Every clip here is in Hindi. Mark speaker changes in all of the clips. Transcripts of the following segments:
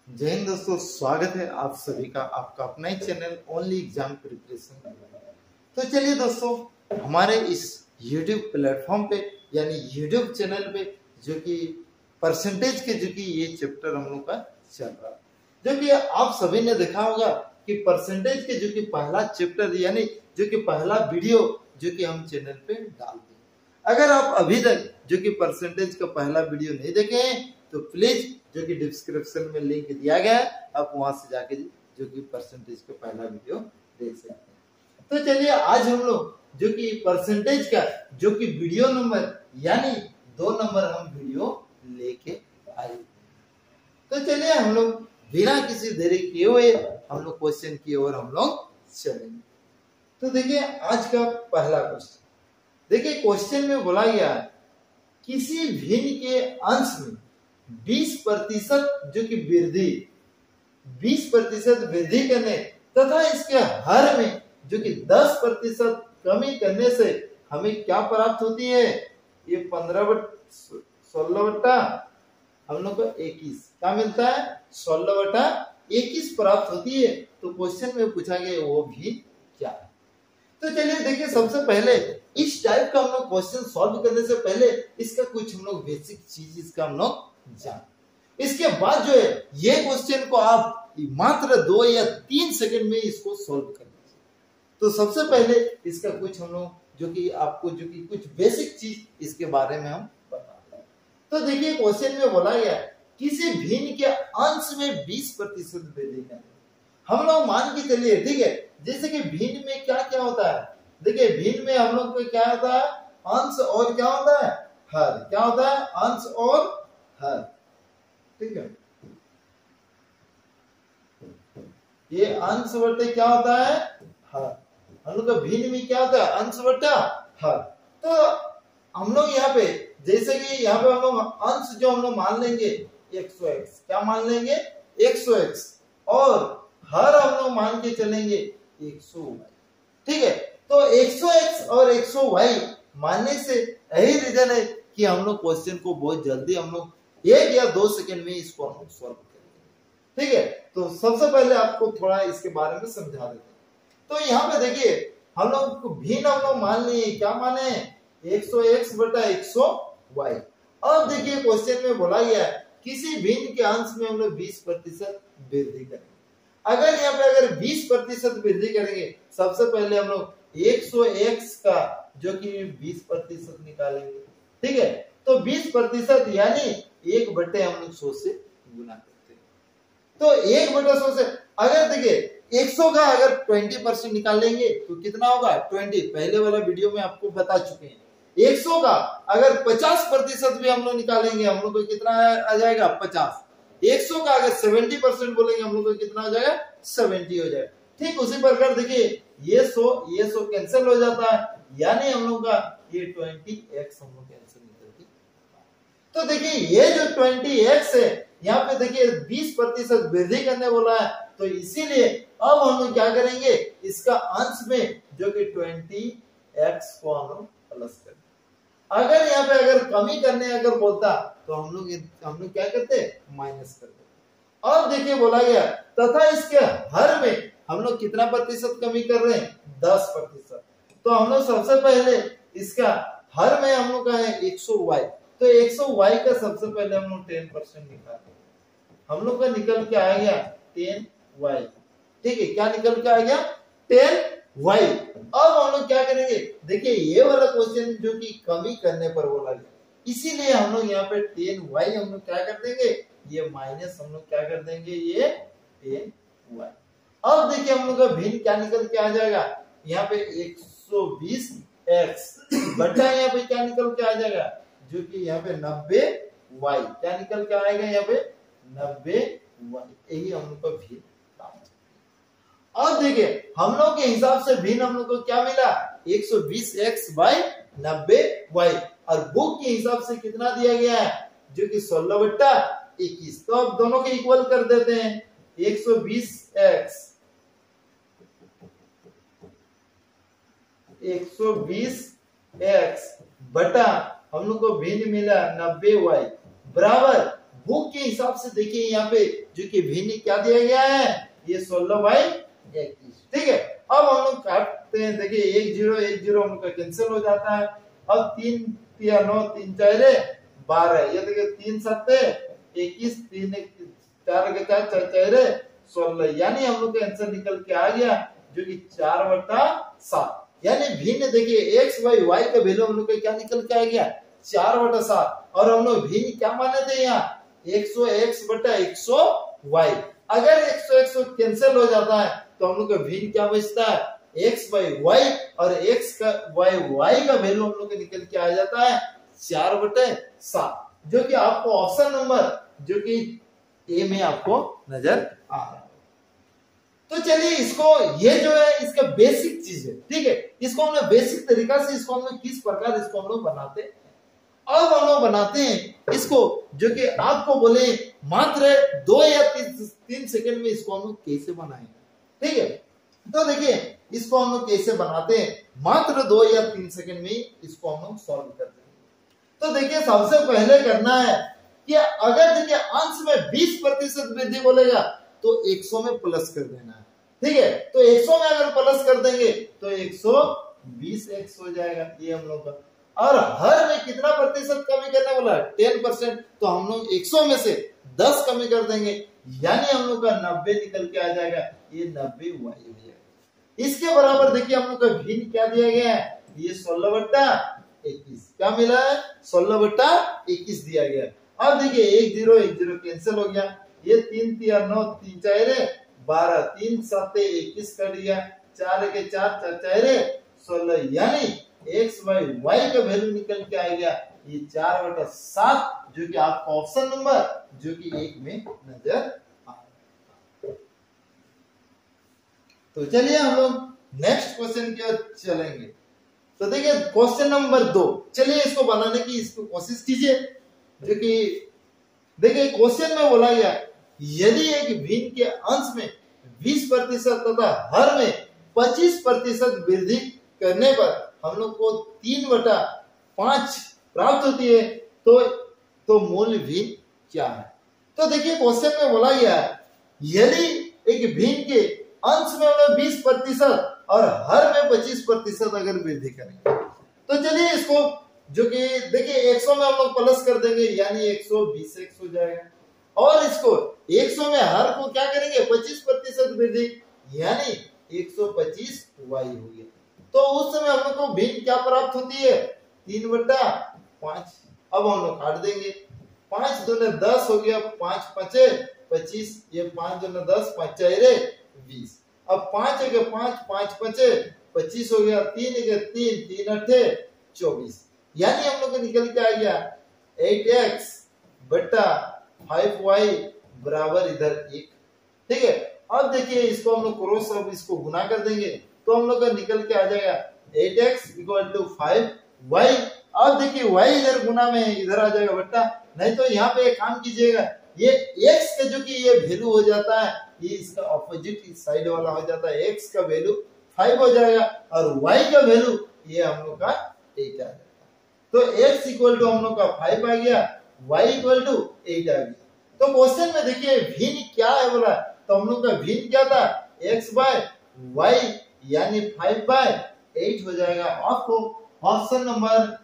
Speaker 1: जय हिंद दोस्तों, स्वागत है आप सभी का आपका अपना ही चैनल ओनली एग्जाम प्रिपरेशन। तो चलिए दोस्तों, हमारे इस YouTube प्लेटफॉर्म पे यानी YouTube चैनल पे जो कि परसेंटेज के जो कि ये चैप्टर हम लोग का चल रहा है, जो कि आप सभी ने देखा होगा कि परसेंटेज के जो कि पहला चैप्टर यानी जो कि पहला वीडियो जो कि हम चैनल पे डालते हैं। अगर आप अभी तक जो कि परसेंटेज का पहला वीडियो नहीं देखे हैं तो प्लीज जो कि डिस्क्रिप्शन में लिंक दिया गया है, आप वहां से जाके जो कि परसेंटेज का पहला वीडियो देख सकते हैं। तो चलिए आज हम लोग जो कि परसेंटेज का जो कि वीडियो नंबर यानी 2 नंबर हम वीडियो लेके आए। तो चलिए हम लोग बिना किसी देरी किए हुए हम लोग क्वेश्चन की ओर हम लोग चलेंगे। तो देखिए आज का पहला क्वेश्चन, देखिए क्वेश्चन में बोला गया है किसी भिन्न के अंश में 20% जो कि वृद्धि 20% वृद्धि करने तथा इसके हर में जो कि 10% कमी करने से हमें क्या प्राप्त होती है। ये 16 हम लोग को 21 क्या मिलता है, 16/21 प्राप्त होती है। तो क्वेश्चन में पूछा गया वो भी क्या है। तो चलिए देखिए, सबसे पहले इस टाइप का हम लोग क्वेश्चन सॉल्व करने से पहले इसका कुछ हम लोग बेसिक चीज इसका हम लोग जान, इसके बाद जो है ये क्वेश्चन को आप मात्र 2 या 3 सेकंड में इसको सॉल्व कर लीजिए। तो सबसे पहले इसका कुछ हम लोग जो कि आपको जो कि कुछ बेसिक चीज इसके बारे में हम बताते हैं। तो देखिए क्वेश्चन में बोला गया किसी भिन्न के अंश में 20% वृद्धि करें। हम लोग मान के चलिए, ठीक है, जैसे कि भिन्न में क्या क्या होता है। देखिए भिन्न में हम लोग को क्या होता है, अंश और क्या होता है, हर। क्या होता है, अंश और हर, ठीक है। ये अंश बटे क्या होता है, हर। हम लोग का भिन्न में क्या होता है, अंश बटा हर। तो हम लोग यहाँ पे जैसे कि यहाँ पे हम लोग अंश जो हम लोग मान लेंगे 100x, क्या मान लेंगे 100x, और हर हम लोग मान के चलेंगे 100y, ठीक है। तो 100x और 100y मानने से यही रीजन है कि हम लोग क्वेश्चन को बहुत जल्दी हम लोग 1 या 2 सेकंड में इसको हम लोग सॉल्व करेंगे, ठीक है। तो सबसे पहले आपको थोड़ा इसके बारे में समझा देते हैं। तो यहाँ पे देखिए हम लोग भिन्न हम लोग मान लिए, क्या माने 100x बटा 100y। अब देखिए क्वेश्चन में बोला गया है किसी भिन्न के अंश में हम लोग 20% वृद्धि करेंगे। अगर यहाँ पे अगर 20% वृद्धि करेंगे, सबसे पहले हम लोग 100x का जो कि 20% निकालेंगे, ठीक है। तो 20% यानी 1/100 हम लोग 100 से गुना करते हैं। तो 1/100 से अगर देखिए 100 का अगर 20% निकालेंगे तो कितना होगा 20। पहले वाला वीडियो में आपको बता चुके हैं। 100 का अगर 50% भी हम लोग निकालेंगे, हम लोग को कितना आ जाएगा 50। 100 का अगर 70% बोलेंगे हम लोग को कितना हो जाएगा 70 हो जाएगा। ठीक उसी प्रकार देखिए ये 100 कैंसिल हो जाता है, यानी हम लोग का ये 20x हम लोग कैंसिल निकलती। तो देखिए ये जो 20x है यहाँ पे देखिए 20% वृद्धि करने बोला है, तो इसीलिए अब हम लोग क्या करेंगे, इसका अंश में जो कि 20x को हम लोग प्लस करेंगे। अगर यहाँ पे अगर कमी करने अगर बोलता तो हम लोग क्या करते, माइनस करते। अब देखिए बोला गया तथा इसके हर में हम लोग कितना प्रतिशत कमी कर रहे हैं, 10%। तो हम लोग सबसे पहले इसका हर में हम लोग का है 100y, तो 100y का सबसे पहले हम लोग 10% निकालते हैं। हम लोग का निकल के आ गया 10y, ठीक है। क्या निकल के आ गया 10y। अब हम लोग क्या करेंगे, देखिए ये वाला क्वेश्चन जो कि कमी करने पर बोला गया, इसीलिए हम लोग यहाँ पे 10y हम लोग क्या कर देंगे, ये माइनस हम लोग क्या कर देंगे, ये 10y। अब देखिए हम लोग का भिन्न क्या निकल के आ जाएगा, यहाँ पे 120x बटा यहाँ पे क्या निकल के आ जाएगा, जो कि यहाँ पे 90y। क्या निकल के आएगा यहाँ पे 90y। यही हम लोग का भिन्न। अब देखिए हम लोग के हिसाब से भिन्न हम लोग को क्या मिला, 120x बाई 90y, और बुक के हिसाब से कितना दिया गया है, जो कि 16/21। तो अब दोनों के इक्वल कर देते हैं, 120x 120x बटा हम लोग को भिन्न मिला 90y बराबर भूख के हिसाब से देखिए यहाँ पे जो कि भिन्न क्या दिया गया है, ये 16/21। ठीक है, अब हम लोग काटते हैं, देखिए 1 0 1 0 हम लोग का कैंसिल हो जाता है। अब 3 3 9 3 4 12, ये देखिए 3 7 21, 3 4 के 4 4 4 16, यानी हम लोग का आंसर निकल के आ गया जो कि 4/7। यानी भिन्न देखिए x बाई y का वैल्यू हम लोग का क्या निकल के आ गया, 4/7। और हम लोग भिन्न क्या माने थे यहाँ, 100x/100y। अगर 100 कैंसिल हो जाता है तो हम लोग का भिन्न क्या बचता है, x बाई y, और x का y का वैल्यू हम लोग का निकल के आ जाता है 4/7, जो कि आपको ऑप्शन नंबर जो कि ए में आपको नजर आ रहा है। तो चलिए इसको, ये जो है इसका बेसिक चीज है, ठीक है, इसको हमने बेसिक तरीका से इसको हम लोग किस प्रकार इसको हम लोग बनाते हैं। अब हम लोग बनाते हैं इसको जो कि आपको बोले मात्र 2 या 3 सेकंड में इसको हम लोग कैसे बनाएंगे। ठीक है, तो देखिए इसको हम लोग कैसे बनाते हैं, मात्र 2 या 3 सेकंड में इसको हम लोग सॉल्व करते हैं। तो देखिए सबसे पहले करना है कि अगर देखिए अंश में 20% वृद्धि बोलेगा तो 100 में प्लस कर देना है। ठीक है, तो 100 में अगर प्लस कर देंगे तो 120x हो जाएगा ये हम लोग का। और हर में कितना प्रतिशत कमी करने बोला, 10%, तो हम लोग 100 में से 10 कमी कर देंगे, यानी हम लोग का 90 निकल के आ जाएगा, ये 90y हो जाएगा। इसके बराबर देखिए हम लोग का भिन्न क्या दिया गया है, ये 16/21 क्या मिला है, 16/21 दिया गया। अब देखिए 1 0 1 0 कैंसिल हो गया, ये 3 3 9 3 4 12, 3 7 21 कर दिया, 4 के 4 4 4 16, यानी x बाई y का वैल्यू निकल के आ गया ये 4/7, जो कि आपका ऑप्शन नंबर जो कि 1 में नजर आ रहा है। तो चलिए हम लोग नेक्स्ट क्वेश्चन की ओर चलेंगे। तो देखिए क्वेश्चन नंबर 2, चलिए इसको बनाने की इसको कोशिश कीजिए। जो कि देखिए क्वेश्चन में बोला गया यदि एक भिन्न के अंश में 20% तथा हर में 25% वृद्धि करने पर हम लोग को 3/5 प्राप्त होती है, तो मूल भिन्न क्या है। तो देखिए क्वेश्चन में बोला गया यदि एक भिन्न के अंश में हम लोग 20% और हर में 25% अगर वृद्धि करेंगे, तो चलिए इसको जो कि देखिए 100 में हम लोग प्लस कर देंगे, यानी 120x हो जाएगा। और इसको 100 में हर को क्या करेंगे, 25% वृद्धि, यानी 125y हो गया। तो उस समय हम लोग को भिन्न क्या प्राप्त होती है, 3/5। अब हम लोग काट देंगे, 5 दूने 10 हो गया, 5 5 25, ये 5 दूने 10 5 4 20। अब 5 1 5 5 5 25 हो गया, 3 1 3 3 8 24, यानी हम लोग को निकल के आ गया 8x/5y बराबर इधर 1। ठीक है, अब देखिए इसको हम लोग क्रॉस अब इसको गुना कर देंगे तो हम लोग का निकल के आ जाएगा 8x = 5y। अब देखिए y इधर गुना में इधर आ जाएगा बट्टा, नहीं तो यहाँ पे एक काम कीजिएगा, ये x का जो कि ये वैल्यू हो जाता है, ये इसका ऑपोजिट साइड वाला हो जाता है, x का वैल्यू 5 हो जाएगा और y का वैल्यू ये हम लोग का 8 आ जाएगा। तो x = हम लोग का 5 आ गया, y = 8 आ गया। तो क्वेश्चन में देखिए भिन्न क्या है बोला, तो हम लोग का भिन्न क्या था, x/y, यानी 5/8 हो जाएगा। आपको ऑप्शन नंबर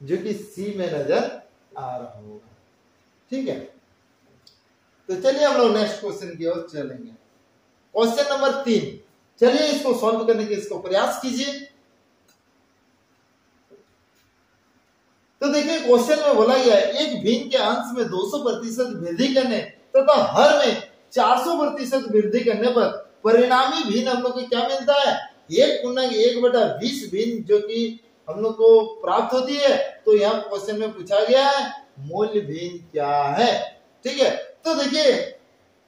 Speaker 1: जो कि सी में नजर आ रहा होगा। ठीक है, तो चलिए हम लोग नेक्स्ट क्वेश्चन की ओर चलेंगे। क्वेश्चन नंबर 3, चलिए इसको सॉल्व करने के इसको प्रयास कीजिए। तो देखिए क्वेश्चन में बोला गया है एक भिन्न के अंश में 200% वृद्धि करने तथा हर में 400% वृद्धि करने पर परिणामी भिन्न हम लोग को क्या मिलता है, 1/1/20 भिन्न जो कि हम लोग को प्राप्त होती है। तो यहाँ क्वेश्चन में पूछा गया है मूल भिन्न क्या है। ठीक है, तो देखिए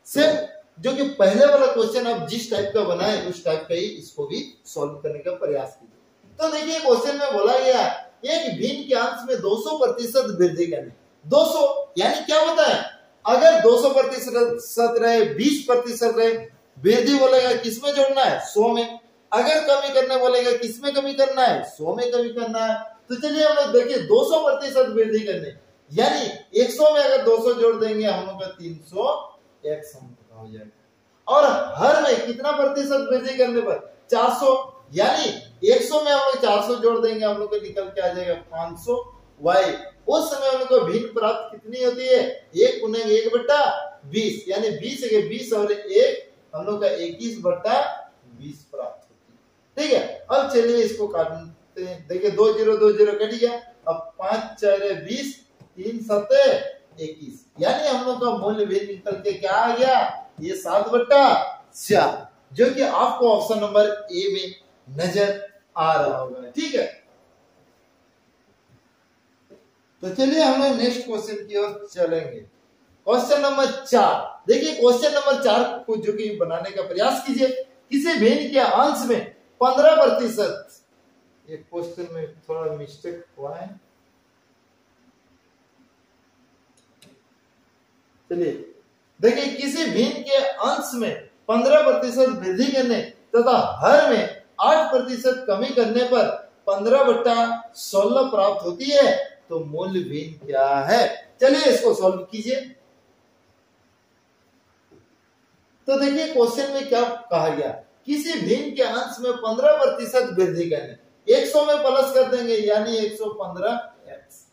Speaker 1: सिर्फ जो कि पहले वाला क्वेश्चन आप जिस टाइप का बनाए उस टाइप का ही इसको भी सॉल्व करने का प्रयास कीजिए। तो देखिए क्वेश्चन में बोला गया एक भिन्न के अंश में 200% वृद्धि करने, 200 यानी क्या होता है, अगर 200% रहे, 20% रहे, वृद्धि बोलेगा किसमें जोड़ना है, 100 में। अगर कमी करने बोलेगा किसमें कमी करना है, 100 में कमी करना है। तो चलिए हम लोग देखिए 200% वृद्धि करने, यानी 100 में अगर 200 जोड़ देंगे हम लोग का 300x हम लोग का हो जाएगा। और हर में कितना प्रतिशत वृद्धि करने पर 400, यानी 100 में हम लोग 400 जोड़ देंगे हम लोग को निकल के आ जाएगा 500y। उस समय हम लोग को भिन्न प्राप्त कितनी होती है 1 गुने 1/20, यानी 20 के 20 और 1 हम लोग का 21/20 प्राप्त होती है। ठीक है, अब चलिए इसको काटते हैं। देखिए 2 0 2 0 कट गया। अब 5 4 20 3 7 21, यानी हम लोग का मूल्य भी निकल के क्या आ गया ये 7/4, जो कि आपको ऑप्शन नंबर ए में नजर आ रहा होगा। ठीक है, तो चलिए हम लोग नेक्स्ट क्वेश्चन की ओर चलेंगे। क्वेश्चन नंबर 4, देखिए क्वेश्चन नंबर 4 को जो कि बनाने का प्रयास कीजिए। किसी भिन्न के अंश में 15%, ये क्वेश्चन में थोड़ा मिस्टेक हुआ है, चलिए देखिए किसी भिन्न के अंश में 15% वृद्धि करने तथा हर में 8% कमी करने पर 15/16 प्राप्त होती है, तो मूल्य भिन्न क्या है? चलिए इसको सॉल्व कीजिए। तो देखिए क्वेश्चन में क्या कहा गया, किसी भिन्न के अंश में 15% वृद्धि करने, 100 में प्लस कर देंगे यानी 115x,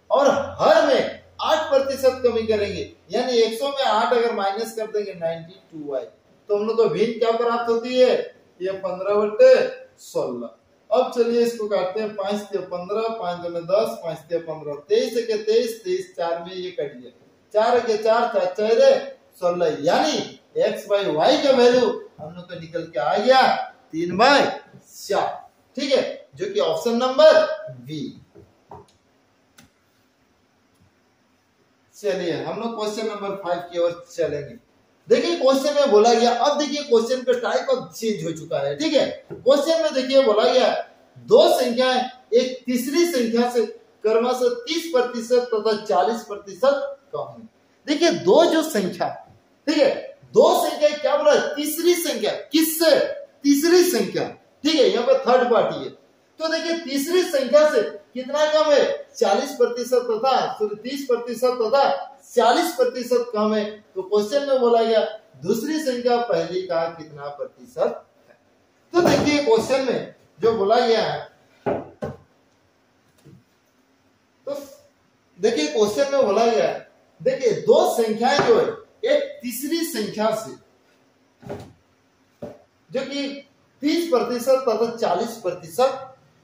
Speaker 1: और हर में 8% कमी करेंगे, यानी 100 में 8 अगर माइनस कर देंगे 92y, तो हम लोग को भिन्न क्या प्राप्त होती है ये 15/16। अब चलिए इसको काटते हैं। 5 3 15, 5 2 10, 5 3 15, 23 के 23, 23 4 में ये कट गया, 4 के 4 4 4 16, यानी x बाई y का वैल्यू हम लोग को निकल के आ गया 3/4। ठीक है, जो कि ऑप्शन नंबर बी। चलिए हम लोग क्वेश्चन नंबर 5 की ओर चलेंगे। देखिए क्वेश्चन में बोला गया, अब देखिए क्वेश्चन का टाइप अब चेंज हो चुका है। ठीक है, क्वेश्चन में देखिए बोला गया दो संख्याएं एक तीसरी संख्या से क्रमशः 30% तथा 40% कम है। देखिए दो जो संख्या, ठीक है, दो संख्या क्या बोला, तीसरी संख्या, किससे? तीसरी संख्या। ठीक है, यहाँ पे थर्ड पार्टी है। तो देखिए तीसरी संख्या से कितना कम है 40% तथा 30% तथा 40% कम है। तो क्वेश्चन में बोला गया दूसरी संख्या पहली का कितना प्रतिशत है। तो देखिए क्वेश्चन में जो बोला गया है, तो देखिए क्वेश्चन में बोला गया है, देखिए दो संख्याएं जो है एक तीसरी संख्या से जो कि 30% तथा 40%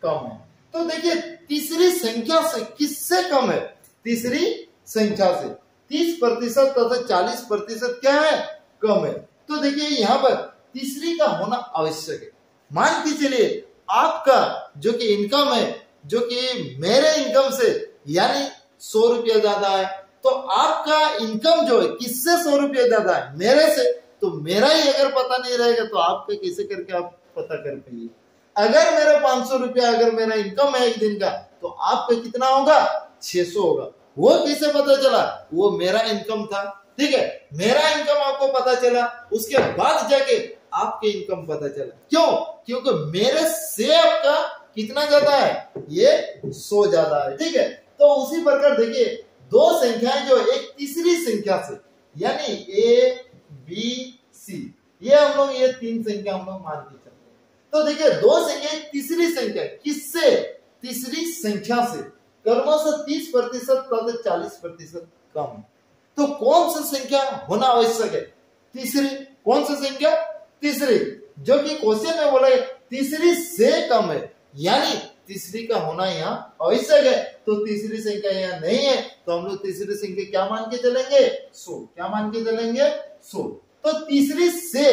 Speaker 1: कम है। तो देखिए तीसरी संख्या से किससे कम है? तीसरी संख्या से 30% तथा 40% क्या है? कम है। तो देखिए यहाँ पर तीसरी का होना आवश्यक है। मान के चलिए आपका जो कि इनकम है, जो कि मेरे इनकम से यानी 100 रुपया ज्यादा है, तो आपका इनकम जो है किससे 100 रुपया ज्यादा है? मेरे से। तो मेरा ही अगर पता नहीं रहेगा तो आपका कैसे करके आप पता कर पाइए? अगर मेरा 500 रुपया अगर मेरा इनकम है एक दिन का, तो आपका कितना होगा? 600 होगा। वो कैसे पता चला? वो मेरा इनकम था। ठीक है, मेरा इनकम आपको पता चला, उसके बाद जाके आपके इनकम पता चला। क्यों? क्योंकि मेरे से आपका कितना ज्यादा है? ये 100 ज्यादा है। ठीक है, तो उसी प्रकार देखिए दो संख्याएं जो एक तीसरी संख्या से यानी ए बी सी, ये हम लोग ये तीन संख्या हम लोग मान के चलते हैं। तो देखिए दो संख्या एक तीसरी संख्या किससे? तीसरी संख्या से क्रमशः 30% तथा 40% कम है। तो कौन सा संख्या होना आवश्यक है? तीसरी। कौन सा संख्या? तीसरी, जो कि क्वेश्चन में बोला है तीसरी से कम है, यानी तीसरी का होना यहाँ आवश्यक है। तो तीसरी संख्या यहाँ नहीं है, तो हम लोग तीसरी संख्या क्या मान के चलेंगे? 100। क्या मान के चलेंगे? 100। तो तीसरी से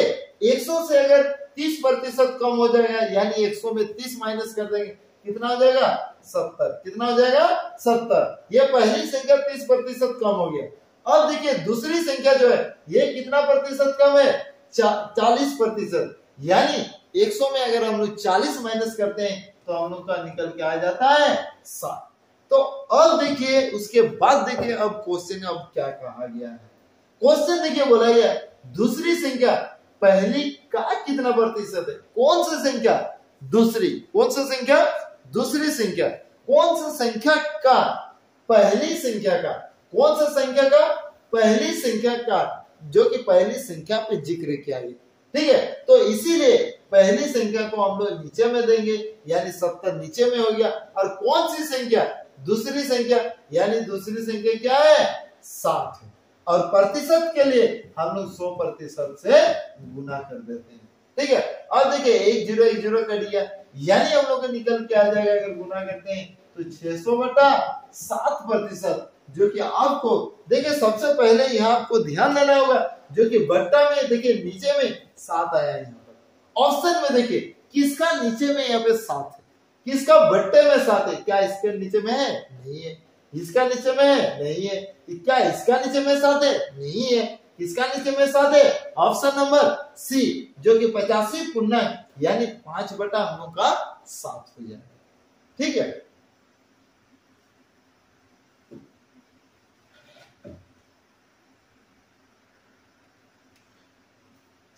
Speaker 1: 100 से अगर 30% कम हो जाएगा, यानी 100 में 30 माइनस कर देंगे, कितना हो जाएगा? 70। कितना हो जाएगा? 70। ये पहली संख्या 30% कम हो गया। अब देखिए दूसरी संख्या जो है ये कितना प्रतिशत कम है? 40%। यानी 100 में अगर हम लोग 40 माइनस करते हैं तो हम लोग का निकल के आ जाता है 7। तो अब देखिए उसके बाद देखिए अब क्वेश्चन अब क्या कहा गया है। क्वेश्चन देखिए बोला गया दूसरी संख्या पहली का कितना प्रतिशत है? कौन सी संख्या? दूसरी। कौन सी संख्या? दूसरी संख्या। कौन सी संख्या का पहली संख्या का, कौन सा संख्या का, पहली संख्या का, जो कि पहली संख्या पे जिक्र किया गया। ठीक है, तो इसीलिए पहली संख्या को हम लोग नीचे में देंगे, यानी 70 नीचे में हो गया। और कौन सी संख्या, दूसरी संख्या, यानी दूसरी संख्या क्या है, 60 है। और प्रतिशत के लिए हम लोग 100% से गुना कर देते हैं। ठीक है, अब देखिए 1010 कट गया, यानी हम लोग को निकल के आ जाएगा, अगर गुना करते हैं तो 600/7%, जो कि आपको देखिए सबसे पहले यहाँ आपको ध्यान देना होगा, जो कि बट्टा में देखिए नीचे में 7 आया है। यहाँ पर ऑप्शन में देखिए किसका नीचे में यहाँ पे 7 है, किसका बट्टे में 7 है, क्या इसके नीचे में है, नहीं है। इसका नीचे में है, नहीं है। क्या इसका नीचे में 7 है, नहीं है। किसका नीचे में 7 है, ऑप्शन नंबर सी, जो कि 85 पूर्णांक यानी 5/7 हो जाएगा। ठीक है,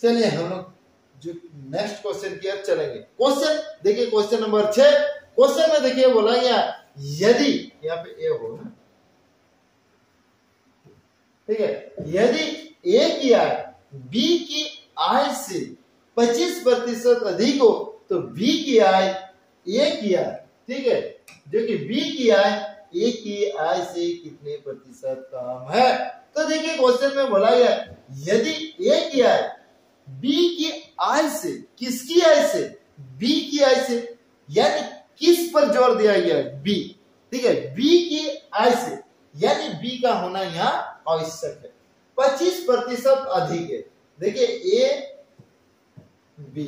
Speaker 1: चलिए हम लोग जो नेक्स्ट क्वेश्चन की ओर चलेंगे। क्वेश्चन देखिए, क्वेश्चन नंबर 6। क्वेश्चन में देखिए बोला गया, यदि यहाँ पे ए हो ना, ठीक है, यदि ए की आय बी की आय से 25% अधिक हो तो बी की आय ए की आय, ठीक है, जो कि बी की आय ए की आय से कितने प्रतिशत कम है। तो देखिए क्वेश्चन में बोला गया, यदि ए की आय बी की आय से, किसकी आय से, बी की आय से, यानी किस पर जोर दिया गया, बी। ठीक है, बी की आय से, यानी बी का होना यहाँ आवश्यक है। 25% अधिक है, देखिए ए बी,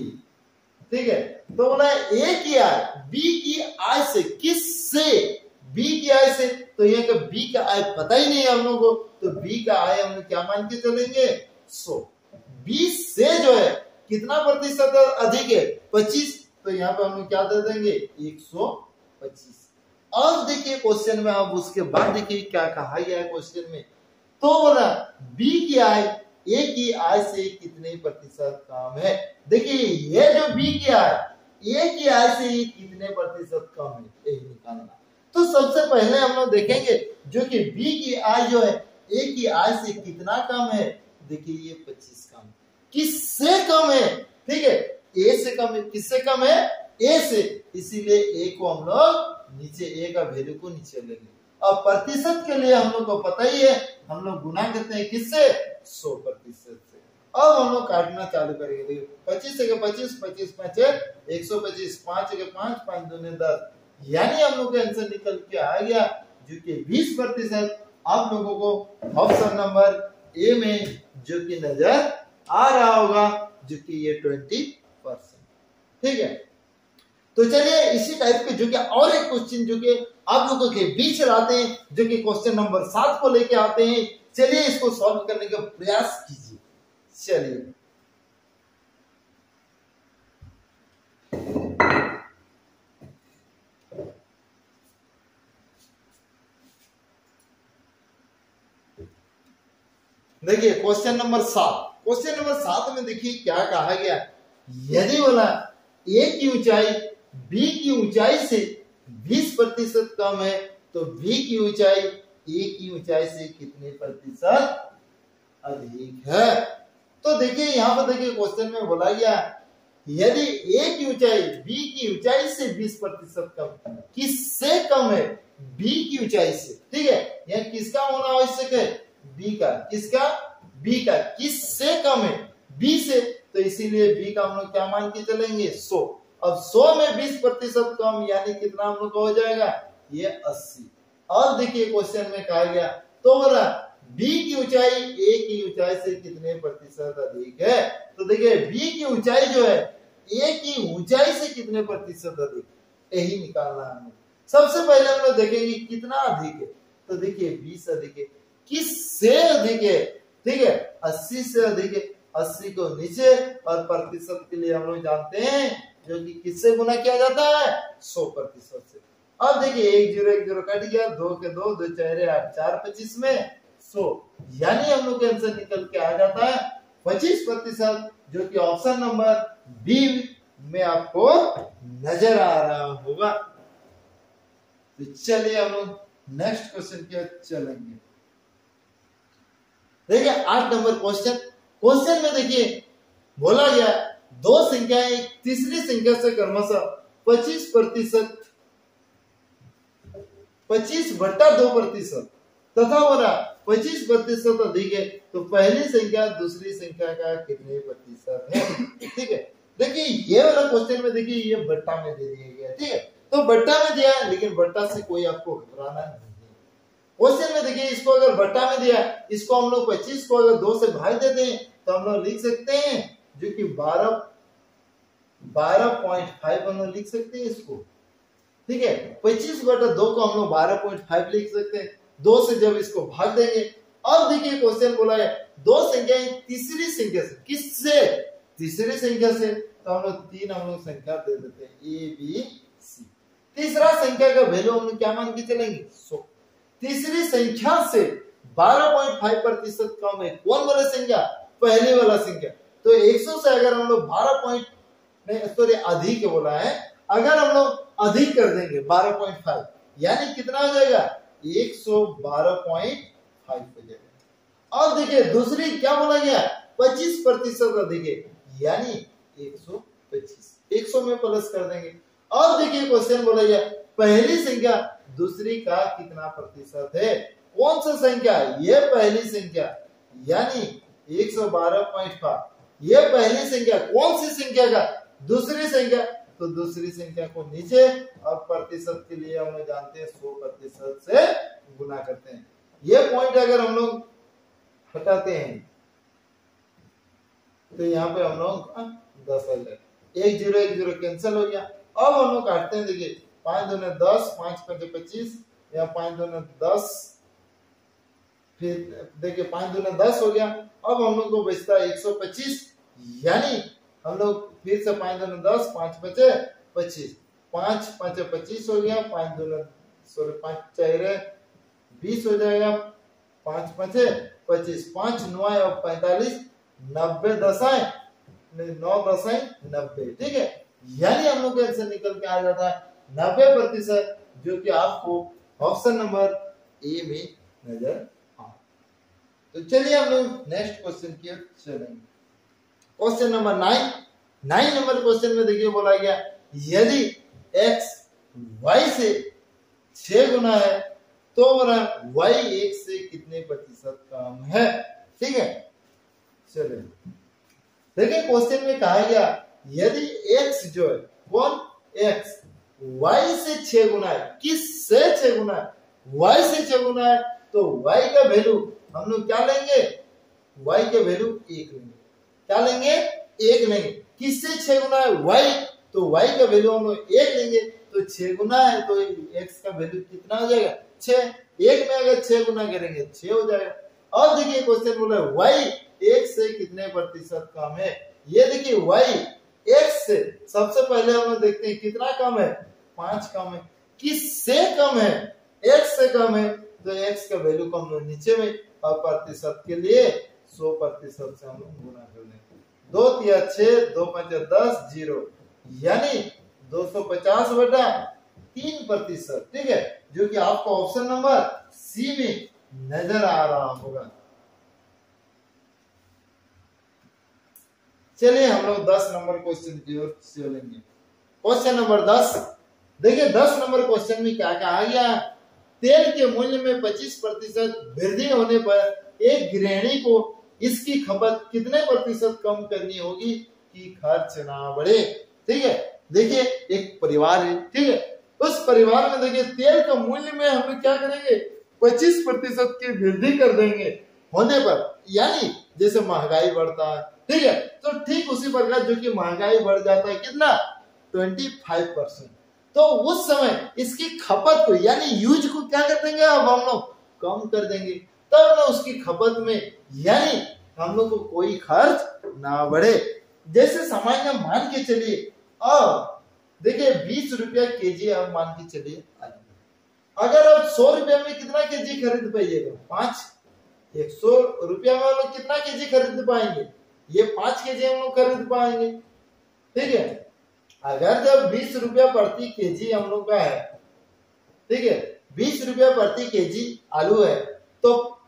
Speaker 1: ठीक है, तो बोला ए की आय बी की आय से, किस से, बी की आय से, तो ये कि बी का आय पता ही नहीं है हम लोग को, तो बी का आय हम लोग क्या मान के चलेंगे, 100। 20 से जो है कितना प्रतिशत अधिक है, 25, तो यहाँ पे हम लोग क्या दे देंगे, 125। अब देखिए क्वेश्चन में, अब उसके बाद देखिए क्या कहा गया है क्वेश्चन में, तो बोला बी की आय ए की आय से कितने प्रतिशत कम है। देखिए ये जो बी की आय ए की आय से कितने प्रतिशत कम है, यही निकालना। तो सबसे पहले हम लोग देखेंगे, जो कि बी की आय जो है ए की आय से कितना कम है, देखिए ये 25 कम, किससे कम है, ठीक है, ए से कम है। किससे कम है, ए से, इसीलिए ए को हम लोग नीचे, ए का वैल्यू को नीचे लेंगे। अब प्रतिशत के लिए हम लोग को पता ही है, हम लोग गुना करते हैं किससे, 100% से। अब हम लोग काटना चालू करेंगे। 25 से 25, 25 5 125, 5 के 5, 5 दूने 10, यानी हम लोग का आंसर निकल के आ गया, जो कि 20%। आप लोगों को ऑप्शन नंबर ए में जो कि नजर आ रहा होगा, जो कि ये 20%। ठीक है, तो चलिए इसी टाइप के जो कि और एक क्वेश्चन जो कि आप लोगों के बीच लाते हैं, जो कि क्वेश्चन नंबर 7 को लेके आते हैं। चलिए इसको सॉल्व करने का प्रयास कीजिए। चलिए देखिए क्वेश्चन नंबर 7। क्वेश्चन नंबर 7 में देखिए क्या कहा गया, यदि बोला ए की ऊंचाई बी की ऊंचाई से 20% कम है, तो बी की ऊंचाई ए की ऊंचाई से कितने प्रतिशत अधिक है। तो देखिए यहाँ पर देखिए क्वेश्चन में बोला गया, यदि ए की ऊंचाई बी की ऊंचाई से 20% कम, किससे कम है, बी की ऊंचाई से, ठीक है, यह किसका होना आवश्यक है, बी का। किसका, बी का। किससे कम है, बी से, तो इसीलिए बी का हम लोग क्या मान के चलेंगे, 100। अब 100 में 20% कम, यानी कितना हम लोग का हो जाएगा, ये 80। और देखिए क्वेश्चन में कहा गया, तो बोला बी की ऊंचाई ए की ऊंचाई से कितने प्रतिशत अधिक है। तो देखिए बी की ऊंचाई जो है ए की ऊंचाई से कितने प्रतिशत अधिक, यही निकालना है। सबसे पहले हम लोग देखेंगे कितना अधिक है, तो देखिए 20 अधिक है। किससे अधिक है, ठीक है, 80 से अधिक है। 80 को नीचे, और प्रतिशत के लिए हम लोग जानते हैं, जो कि किससे गुना किया जाता है, 100% से। अब देखिए 1 0 1 0 कट गया, 2 के 2 2 4 8 4 25 में 100, यानी हम लोग का आंसर निकल के आ जाता है 25%, जो कि ऑप्शन नंबर बी में आपको नजर आ रहा होगा। तो चलिए हम लोग नेक्स्ट क्वेश्चन की ओर चलेंगे। देखिए 8 नंबर क्वेश्चन में देखिए बोला गया दो संख्याएं एक तीसरी संख्या से क्रमशः 25% 25/2% तथा हो रहा 25% अधिक है तो पहली संख्या दूसरी संख्या का कितने प्रतिशत है। ठीक है, देखिए ये वाला क्वेश्चन में देखिए ये बट्टा में दे दिया गया। ठीक है, तो बट्टा में दिया लेकिन बट्टा से कोई आपको घबराना नहीं है। क्वेश्चन में देखिए इसको अगर बट्टा में दिया, इसको हम लोग 25 को अगर 2 से भाग देते हैं तो हम लोग लिख सकते हैं जो कि 12.5 हम लोग लिख सकते हैं इसको। ठीक है, 25/2 को हम लोग 12.5 लिख सकते हैं। 2 से जब इसको भाग देंगे, अब देखिए क्वेश्चन बोला है दो संख्याएं तीसरी संख्या से, किससे? तीसरी संख्या से, तो हम लोग 3 हम लोग संख्या दे देते हैं ए बी सी। तीसरा संख्या का वैल्यू हम लोग क्या मान के चलेंगे 100। तीसरी संख्या से 12.5% कम है कौन वाला संख्या? पहले वाला संख्या। तो 100 से अगर हम लोग 12 अधिक बोला है, अगर हम लोग अधिक कर देंगे 12.5 यानी कितना हो जाएगा 112.5 हो जाएगा। अब देखिए दूसरी क्या बोला गया 25% अधिक है यानी 125, 100 में प्लस कर देंगे। अब देखिए क्वेश्चन बोला गया पहली संख्या दूसरी का कितना प्रतिशत है? कौन सा संख्या? ये पहली संख्या यानी 112.5। ये पहली संख्या कौन सी संख्या का? दूसरी संख्या। तो दूसरी संख्या को नीचे और प्रतिशत के लिए हम लोग जानते हैं 100% से गुना करते हैं। ये पॉइंट अगर हम लोग हटाते हैं तो यहाँ पे हम लोग 10 आ जाए, 1 0 1 0 कैंसिल हो गया। अब हम लोग काटते हैं, देखिए 5 दूने 10, 5 पंजे 25, या 5 दूने 10, फिर देखिए 5 दूने 10 हो गया। अब हम लोग को बचता है 125 यानी हम लोग फिर से 5 दूने 10, 5 बचे 25, 5 5 25 हो गया, 5 दूने 5 4 20 हो जाएगा, 5 5 25, 5 9 और 45, 90 10 9 10 90। ठीक है, यानी हम लोग का आंसर निकल के आ जाता है 90%, जो कि आपको ऑप्शन नंबर ए में नजर आ। तो चलिए हम लोग नेक्स्ट क्वेश्चन की ओर चलेंगे। क्वेश्चन नंबर 9 नंबर क्वेश्चन में देखिए बोला गया यदि x y से 6 गुना है तो y 1 से कितने प्रतिशत कम है। ठीक है, चलिए देखिए क्वेश्चन में कहा गया यदि x जो है कौन x y से 6 गुना है, किससे 6 गुना है? y से 6 गुना है तो y का वैल्यू हम लोग क्या लेंगे? y के वैल्यू 1 लेंगे। क्या लेंगे? 1 लेंगे। किससे 6 गुना है? y, तो y का वैल्यू हम लोग 1 लेंगे। तो 6 गुना है तो x का वैल्यू कितना हो जाएगा? 6। 1 में अगर 6 गुना करेंगे 6 हो जाएगा। अब देखिए क्वेश्चन बोला y 1 से कितने प्रतिशत कम है। ये देखिए y x से सबसे पहले हम लोग देखते हैं कितना कम है, 5 कम है। किससे कम है? x से कम है तो x का वैल्यू को हम लोग नीचे में और प्रतिशत के लिए 100% से हम लोग गुना कर देंगे। 2 3 6, 2 5 10, 0 यानी 250/3%। ठीक है, जो कि आपको ऑप्शन नंबर सी में नजर आ रहा होगा। चलिए हम लोग 10 नंबर क्वेश्चन की ओर चलेंगे। क्वेश्चन नंबर 10 देखिए 10 नंबर क्वेश्चन में क्या कहा गया? तेल के मूल्य में 25% वृद्धि होने पर एक गृहिणी को इसकी खपत कितने प्रतिशत कम करनी होगी कि खर्च ना बढ़े। ठीक है, देखिए एक परिवार है, ठीक है, उस परिवार में देखिए तेल का मूल्य में हम लोग क्या करेंगे 25% की वृद्धि कर देंगे होने पर, यानी जैसे महंगाई बढ़ता है। ठीक है, तो ठीक उसी प्रकार जो कि महंगाई बढ़ जाता है कितना 25%, तो उस समय इसकी खपत को यानी यूज को क्या कर देंगे अब हम लोग कम कर देंगे, तब ना उसकी खपत में यानी हम लोग को कोई खर्च ना बढ़े। जैसे सामान्य मान के चलिए अब देखिए 20 रुपया केजी अब मान के चलिए, अगर आप 100 रुपया में कितना केजी खरीद पाइएगा 5, 100 रुपया में हम लोग कितना केजी खरीद पाएंगे? ये 5 केजी हम लोग खरीद पाएंगे। ठीक है, अगर जब 20 रुपया प्रति केजी हम लोग का है, ठीक है 20 रुपया प्रति केजी आलू है, तो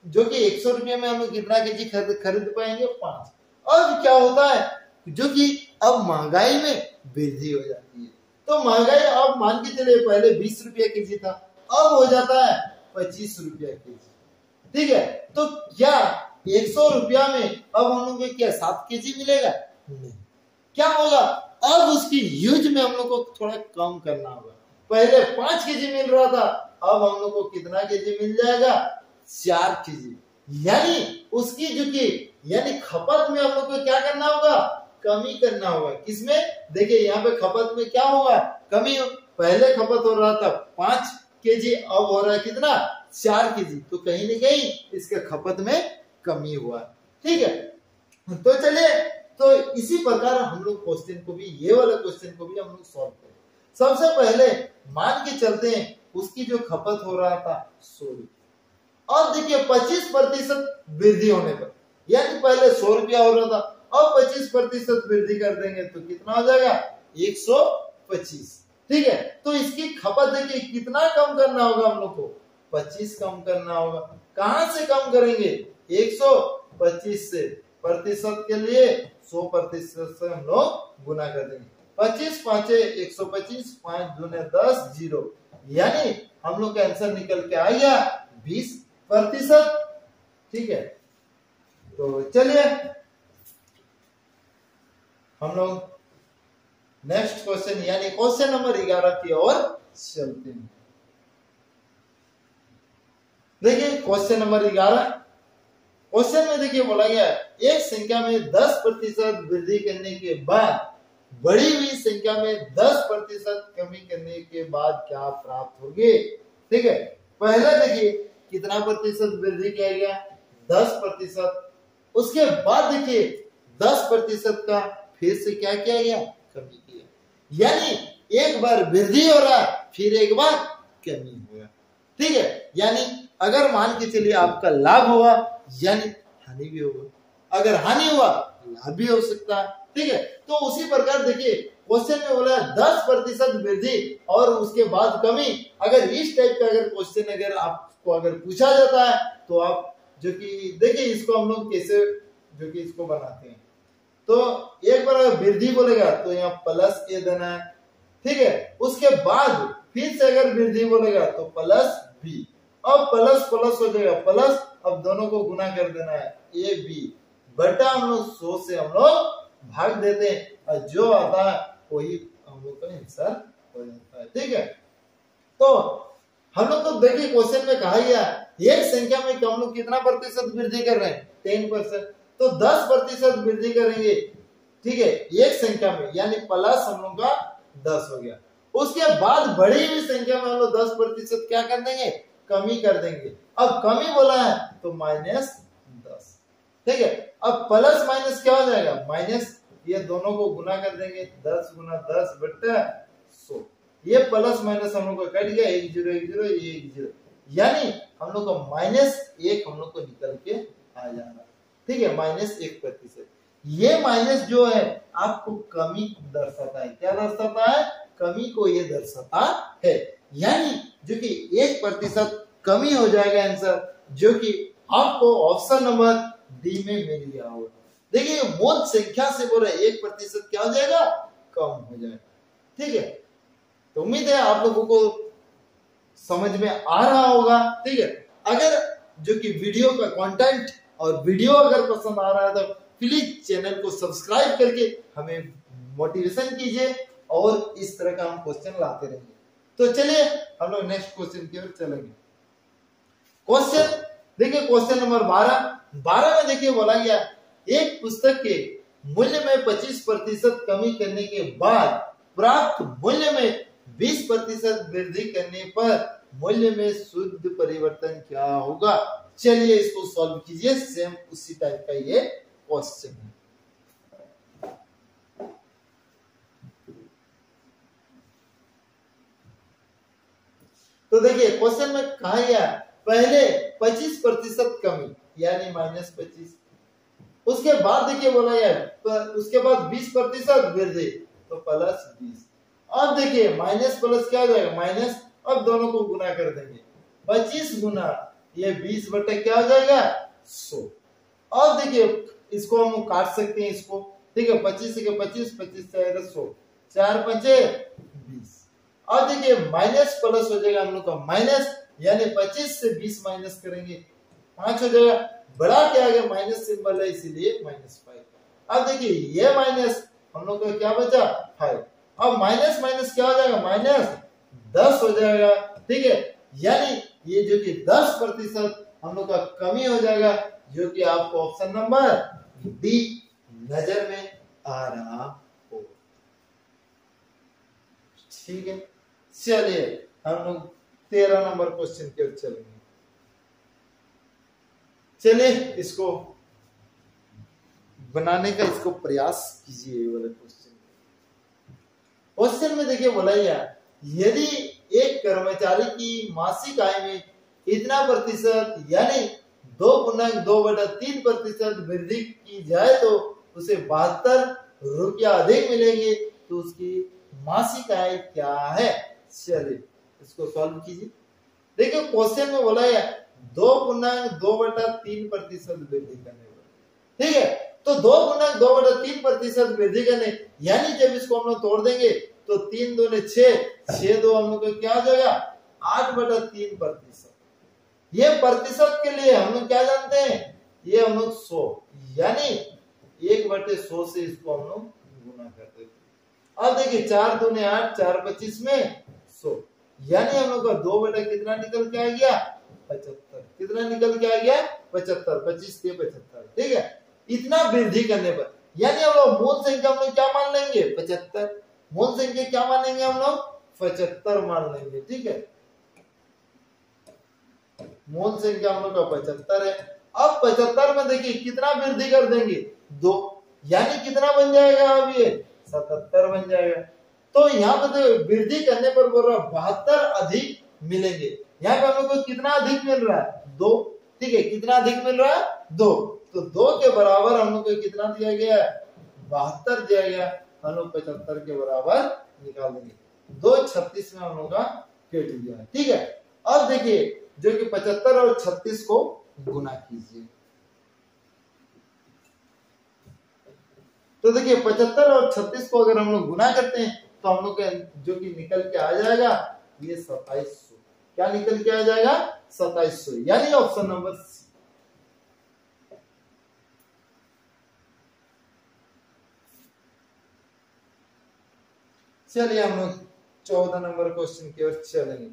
Speaker 1: जो कि 100 रुपये में हम कितना केजी खरीद पाएंगे? 5। अब क्या होता है, जो कि अब महंगाई में वृद्धि हो जाती है, तो महंगाई अब मान के चलिए पहले 20 रुपया केजी था, अब हो जाता है 25 रुपया केजी। ठीक है, तो क्या 100 रुपया में अब हम लोग को क्या 7 केजी मिलेगा? नहीं। क्या होगा, अब उसकी यूज में हम लोग को थोड़ा कम करना होगा। पहले 5 केजी मिल रहा था, अब हम लोग को कितना केजी मिल जाएगा? 4 केजी। यानी उसकी जो कि यानी खपत में हम लोग को क्या करना होगा? कमी करना होगा। किसमें? देखिए यहाँ पे खपत में क्या होगा? कमी। पहले खपत हो रहा था 5 केजी, अब हो रहा है कितना? 4 केजी। तो कहीं न कहीं इसके खपत में कमी हुआ। ठीक है, तो चलिए, तो इसी प्रकार हम लोग क्वेश्चन को भी, ये वाला क्वेश्चन को भी हम लोग सॉल्व करें। सबसे पहले मान के चलते हैं उसकी जो खपत हो रहा था 100 रुपया, और देखिए 25% वृद्धि होने पर, यानी पहले 100 रुपया हो रहा था, अब 25% वृद्धि कर देंगे तो कितना हो जाएगा? 125। ठीक है, तो इसकी खपत देखिए कितना कम करना होगा हम लोग को? 25 कम करना होगा। कहां से कम करेंगे? 125 से। प्रतिशत के लिए 100% से हम लोग गुना कर देंगे। 25 5 125, 5 दूने 10, 0, यानी हम लोग का आंसर निकल के आ गया 20%। ठीक है, तो चलिए हम लोग नेक्स्ट क्वेश्चन यानी क्वेश्चन नंबर 11 की ओर चलते हैं। देखिए क्वेश्चन नंबर 11, क्वेश्चन में देखिए बोला गया एक संख्या में 10% वृद्धि करने के बाद बढ़ी हुई संख्या में 10% कमी करने के बाद क्या प्राप्त होगी? ठीक है, पहले देखिए कितना प्रतिशत वृद्धि किया गया? 10%। उसके बाद देखिए 10% का फिर से क्या किया गया? कमी किया। यानी एक बार वृद्धि हो रहा है, फिर एक बार कमी हुआ। ठीक है, यानी अगर मान के चलिए आपका लाभ हुआ, यानी हानि भी होगा। अगर हानि हुआ, लाभ भी हो सकता है। ठीक है, तो उसी प्रकार देखिए क्वेश्चन में बोला 10% वृद्धि और उसके बाद कमी। अगर इस टाइप का अगर क्वेश्चन अगर आपको अगर पूछा जाता है, तो आप जो कि देखिए इसको हम लोग कैसे जो कि इसको बनाते हैं, तो एक बार अगर वृद्धि बोलेगा तो यहाँ प्लस ए देना है। ठीक है, उसके बाद फिर से अगर वृद्धि बोलेगा तो प्लस बी। अब प्लस प्लस हो जाएगा प्लस, अब दोनों को गुना कर देना है, ए बी बटा हम लोग 100 से हम लोग भाग देते हैं, और जो आता है वही हम लोग का आंसर हो जाता है। ठीक है, तो हम लोग तो देखिए क्वेश्चन में कहा गया एक संख्या में हम लोग कितना प्रतिशत वृद्धि कर रहे हैं? 10%। तो 10% वृद्धि करेंगे। ठीक है, एक संख्या में, यानी प्लस हम लोग का 10 हो गया। उसके बाद बढ़ी हुई संख्या में हम लोग 10% क्या कर देंगे? कमी कर देंगे। अब कमी बोला है तो -10। ठीक है, अब प्लस माइनस क्या हो जाएगा? माइनस। ये दोनों को गुना कर देंगे, 10 गुना 10 बटा 100। ये प्लस माइनस हम लोग को कट गया, 1 0 1 0 1 0, यानी हम लोग को -1 हम लोग को निकल के आ जाना। ठीक है, -1%। ये माइनस जो है आपको कमी दर्शाता है। क्या दर्शाता है? कमी को ये दर्शाता है। यानी जो कि 1% कमी हो जाएगा आंसर, जो कि आपको ऑप्शन नंबर डी में मिल गया होगा। देखिए मूल संख्या से बोल रहे 1% क्या हो जाएगा? कम हो जाएगा। ठीक है, तो उम्मीद है आप लोगों को समझ में आ रहा होगा। ठीक है, अगर जो कि वीडियो का कंटेंट और वीडियो अगर पसंद आ रहा है तो प्लीज चैनल को सब्सक्राइब करके हमें मोटिवेशन कीजिए, और इस तरह का हम क्वेश्चन लाते रहेंगे। तो चलिए हम लोग नेक्स्ट क्वेश्चन की ओर चलेंगे। क्वेश्चन देखिए क्वेश्चन नंबर 12 में देखिए बोला गया एक पुस्तक के मूल्य में 25% कमी करने के बाद प्राप्त मूल्य में 20% वृद्धि करने पर मूल्य में शुद्ध परिवर्तन क्या होगा? चलिए इसको सॉल्व कीजिए। सेम उसी टाइप का ये क्वेश्चन है। तो देखिए क्वेश्चन में कहा गया पहले 25% कमी यानी -25, उसके बाद देखिए बोला गया उसके बाद 20% वृद्धि तो +20। अब देखिए माइनस प्लस क्या हो जाएगा? अब दोनों को गुना कर देंगे, 25 गुना ये 20 बटे क्या हो जाएगा 100। अब देखिए इसको हम काट सकते हैं इसको, ठीक है, 25 से 25, 25 से 100, 4 पंचे 20। अब देखिए माइनस प्लस हो जाएगा हम लोग का माइनस, यानी 25 से 20 माइनस करेंगे 5 हो जाएगा, बड़ा क्या आ गया माइनस सिंबल है इसीलिए -5। अब देखिए ये माइनस हम लोग का क्या बचा 5। अब माइनस माइनस क्या हो जाएगा -10 हो जाएगा, ठीक है, यानी ये जो कि 10% हम लोग का कमी हो जाएगा, जो कि आपको ऑप्शन नंबर डी नजर में आ रहा हो। ठीक है, चलिए हम लोग 13 नंबर क्वेश्चन की ओर चलेंगे। चलिए इसको बनाने का इसको प्रयास कीजिए। ये वाला क्वेश्चन में देखिए बोला यदि एक कर्मचारी की मासिक आय में इतना प्रतिशत यानी 2.2/3% वृद्धि की जाए तो उसे 72 रुपया अधिक मिलेंगे, तो उसकी मासिक आय क्या है। चलिए इसको सॉल्व कीजिए। देखिए क्वेश्चन में बोला 2.2/3% वृद्धि करने वाला, ठीक है, तो 2.2/3% वृद्धि करने, यानी जब इसको हम लोग तोड़ देंगे तो 3 दूने 6, 6 दो हम लोग को क्या हो जाएगा 8/3%। ये प्रतिशत के लिए हम लोग क्या जानते हैं, ये हम लोग 100, यानी 1/100 से इसको हम लोग गुना करते थे। अब देखिए 4 दूने 8, 4 25 में 100, यानी हम लोग का 2 बटा कितना निकल के आ गया 75। कितना निकल के आ गया 75, 25 के 75, ठीक है। इतना वृद्धि करने पर यानी हम लोग मूल संख्या हम लोग क्या मान लेंगे 75, मूल संख्या क्या मानेंगे हम लोग 75 मान लेंगे, ठीक है। मूल संख्या हम लोग का 75 है। अब 75 में देखिए कितना वृद्धि कर देंगे 2, यानी कितना बन जाएगा अब ये 77 बन जाएगा। तो यहाँ पे तो वृद्धि करने पर बोल रहा 72 अधिक मिलेंगे। यहाँ पे हम लोग को कितना अधिक मिल रहा है 2, ठीक है, कितना अधिक मिल रहा है 2, तो 2 के बराबर हम लोग को कितना दिया गया है 72 दिया गया, हम लोग 75 के बराबर निकाल देंगे। 2 36 में हम लोग का कट गया, ठीक है। अब देखिए जो कि 75 और 36 को गुना कीजिए, तो देखिए 75 और 36 को अगर हम लोग गुना करते हैं तो हम लोग जो कि निकल के आ जाएगा ये 2700। क्या निकल के आ जाएगा 2700, यानी ऑप्शन नंबर सी। चलिए हम लोग 14 नंबर क्वेश्चन की ओर चलेंगे।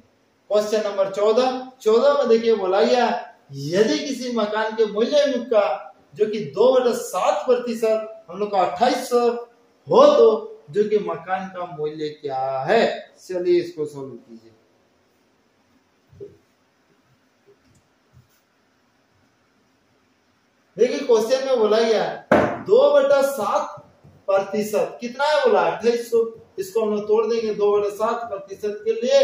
Speaker 1: क्वेश्चन नंबर 14 में देखिए बोला गया यदि किसी मकान के मूल्य का जो कि 2/7% हम लोग का 2800 हो तो जो कि मकान का मूल्य क्या है। चलिए इसको सॉल्व कीजिए। देखिए क्वेश्चन में बोला गया 2/7% कितना है बोला 2800, इसको हम लोग तोड़ देंगे 2/7% के लिए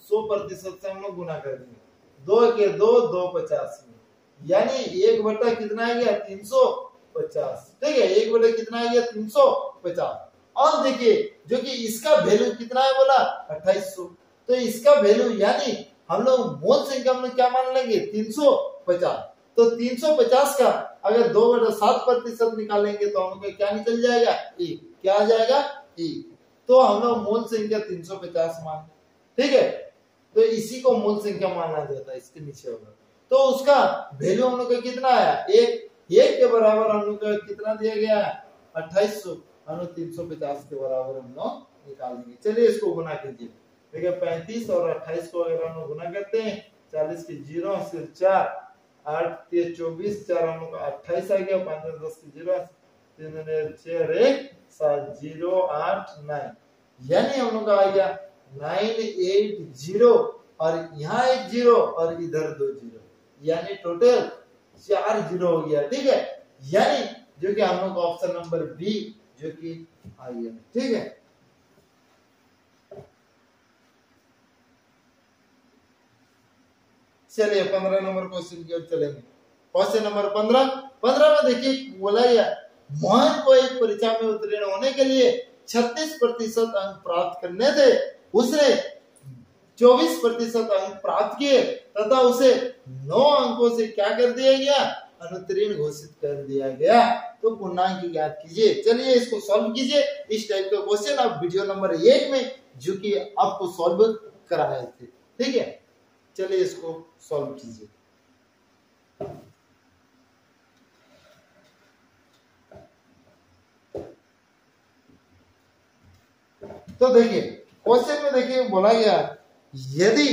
Speaker 1: 100% से हम लोग गुना कर देंगे, 2 के 2 2 50 में, यानी 1 बटा कितना आ गया 350, ठीक है, 1 बटा कितना आ गया 350। और देखिए जो कि इसका वैल्यू कितना है बोला 2800, तो इसका वैल्यू यानी हम लोग मूल संख्या हम लोग क्या मान लेंगे 350, तो 350 का अगर 2/7% निकालेंगे तो हम लोग क्या निकल जाएगा 1, क्या आ जाएगा 1, तो हम लोग मूल संख्या 350 मान, ठीक है, तो इसी को मूल संख्या माना जाता है, इसके नीचे होगा, तो उसका वैल्यू हम लोग का कितना आया 1 के बराबर हम लोग का कितना दिया गया है 2800, हम लोग 350 के बराबर हम लोग निकाल देंगे। चलिए इसको गुना कीजिए। देखिए 35 और 28 को अगर हम लोग गुना करते हैं 40 के 0 से 4 8 के 24 4 हम लोग का 28 आ गया, 5 10 के 0 3 4 1 7 0 8 9, यानी हम लोग का आ गया 980 और यहाँ 1 0 और इधर 2 0, यानी टोटल 4 0 हो गया, ठीक है, यानी जो कि हम लोग का ऑप्शन नंबर बी जो कि आ गया, ठीक है। चलिए 15 नंबर क्वेश्चन की ओर चलेंगे। क्वेश्चन नंबर 15 में देखिए बोला गया मोहन को एक परीक्षा में उत्तीर्ण होने के लिए 36% अंक प्राप्त करने थे, उसने 24% अंक प्राप्त किए तथा उसे 9 अंकों से क्या कर दिया गया, अनुत्तीर्ण घोषित कर दिया गया। तो पूर्णांक ज्ञात कीजिए। चलिए इसको सॉल्व कीजिए। इस टाइप का क्वेश्चन आप वीडियो नंबर 1 में जो कि आपको सॉल्व कराए थे, ठीक है। चलिए इसको सॉल्व कीजिए। तो देखिए क्वेश्चन में देखिए बोला गया, यदि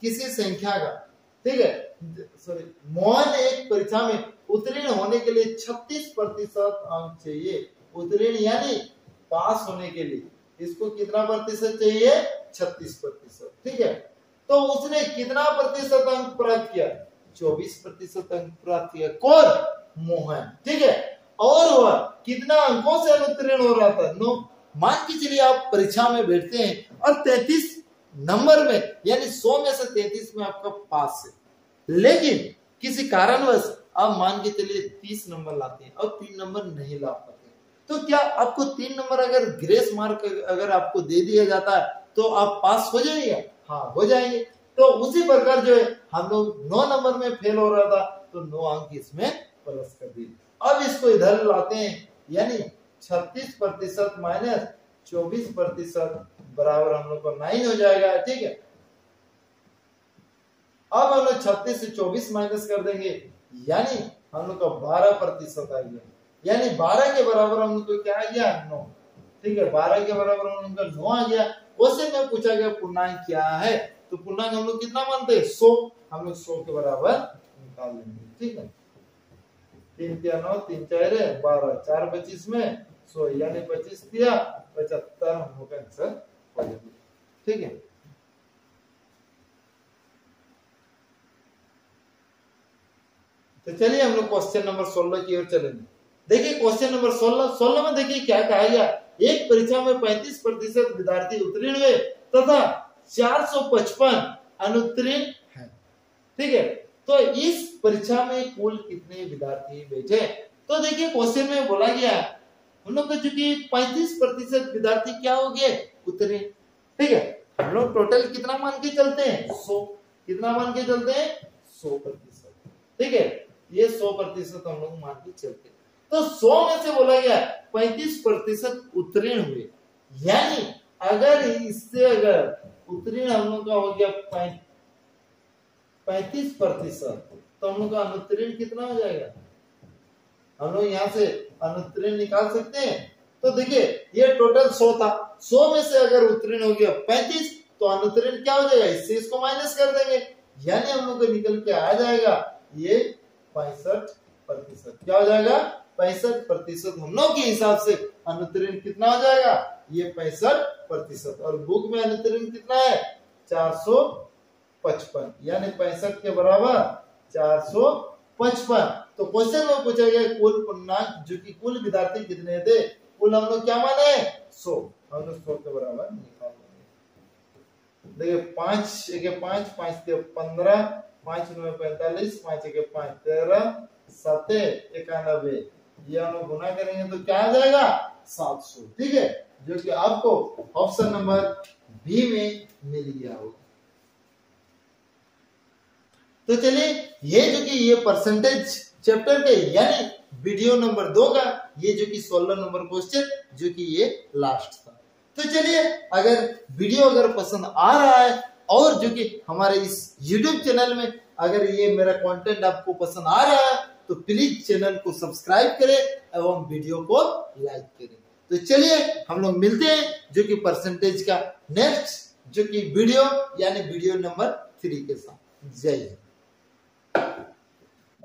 Speaker 1: किसी संख्या का, ठीक है, सॉरी, मोहन एक परीक्षा में उत्तीर्ण होने के लिए 36% अंक चाहिए। उत्तीर्ण यानी पास होने के लिए इसको कितना प्रतिशत चाहिए, 36%, ठीक है। तो उसने कितना प्रतिशत अंक प्राप्त किया, 24% अंक प्राप्त किया। कौन, मोहन, ठीक है। और वह कितना अंकों से अनुत्तीर्ण हो रहा था, 9। मान के चलिए आप परीक्षा में बैठते हैं और 33 नंबर में यानी 100 में से 33 में आपका पास है, लेकिन किसी कारणवश आप मान के चलिए 30 नंबर लाते हैं और 3 नंबर नहीं ला पाते, तो क्या आपको 3 नंबर अगर ग्रेस मार्क अगर आपको दे दिया जाता है तो आप पास हो जाएंगे? हाँ, हो जाएंगे। तो उसी प्रकार जो है हम लोग 9 नंबर में फेल हो रहा था तो 9 अंक इसमें प्लस कर दिए। अब इसको इधर लाते हैं, यानी 36% माइनस 24% बराबर हम लोग को 9 हो जाएगा, ठीक है। अब हम लोग 36 से 24 माइनस कर देंगे, यानी हम लोग का 12% आ गया, यानी 12 के बराबर हम लोग को क्या आ गया, 9, ठीक है। 12 के बराबर हम लोग का 9 आ गया। क्वेश्चन में पूछा गया पूर्णांक क्या है, तो पूर्णांक हम लोग कितना मानते हैं, 100। हम लोग 100 के बराबर निकाल लेंगे, ठीक है। 3 × 9 3 4 12, 4 25 में 100 यानी 25 दिया 75 हम लोग का आंसर हो जाएगा, ठीक है। तो चलिए हम लोग क्वेश्चन नंबर 16 की ओर चलेंगे। देखिए क्वेश्चन नंबर 16 में देखिए क्या कहा गया, एक परीक्षा में 35% विद्यार्थी उत्तीर्ण हुए तथा 455 अनुत्तीर्ण हैं, ठीक है। तो इस परीक्षा में कुल कितने विद्यार्थी बैठे, तो देखिए क्वेश्चन में बोला गया हम लोग का जो कि 35% विद्यार्थी क्या हो गए, उत्तीर्ण, ठीक है। हम लोग टोटल कितना मान के चलते हैं, 100। कितना मान के चलते हैं, 100%, ठीक है। ये 100% हम लोग मान के चलते हैं। तो 100 में से बोला गया 35% उत्तीर्ण हुए, यानी अगर इससे अगर उत्तीर्ण हम लोग का हो गया 35%, तो हम लोग का अनुत्तीर्ण कितना हो जाएगा, हम लोग यहाँ से अनुत्तीर्ण निकाल सकते हैं। तो देखिए ये टोटल 100 था, 100 में से अगर उत्तीर्ण हो गया 35 तो अनुत्तीर्ण क्या हो जाएगा, इससे इसको माइनस कर देंगे, यानी हम लोग को निकल के आ जाएगा ये 65%। क्या हो जाएगा, 65%। हम लोग के हिसाब से अनुत्तीर्ण कितना हो जाएगा, ये 65%। और बुक में अनुत्तीर्ण कितना है, 455, यानी 65 के बराबर 455। तो क्वेश्चन में पूछा गया कुल पूर्णांक जो कि कुल विद्यार्थी कितने थे, कुल हम लोग क्या माने, 100। हम लोग 100 के बराबर निकाल लेंगे। देखिए 5 × 5 5 × 15, 5 × 9 45, 5 × 5 13, 7 91, ये हम लोग गुना करेंगे तो क्या आ जाएगा, 700, ठीक है, जो कि आपको ऑप्शन नंबर बी में मिल गया होगा। तो चलिए ये जो कि ये परसेंटेज चैप्टर के यानी वीडियो नंबर 2 का ये जो कि 16 नंबर क्वेश्चन जो कि ये लास्ट था। तो चलिए अगर वीडियो अगर पसंद आ रहा है और जो कि हमारे इस YouTube चैनल में अगर ये मेरा कंटेंट आपको पसंद आ रहा है तो प्लीज चैनल को सब्सक्राइब करें एवं वीडियो को लाइक करें। तो चलिए हम लोग मिलते हैं जो कि परसेंटेज का नेक्स्ट जो कि वीडियो यानी वीडियो नंबर 3 के साथ। जय हिंद।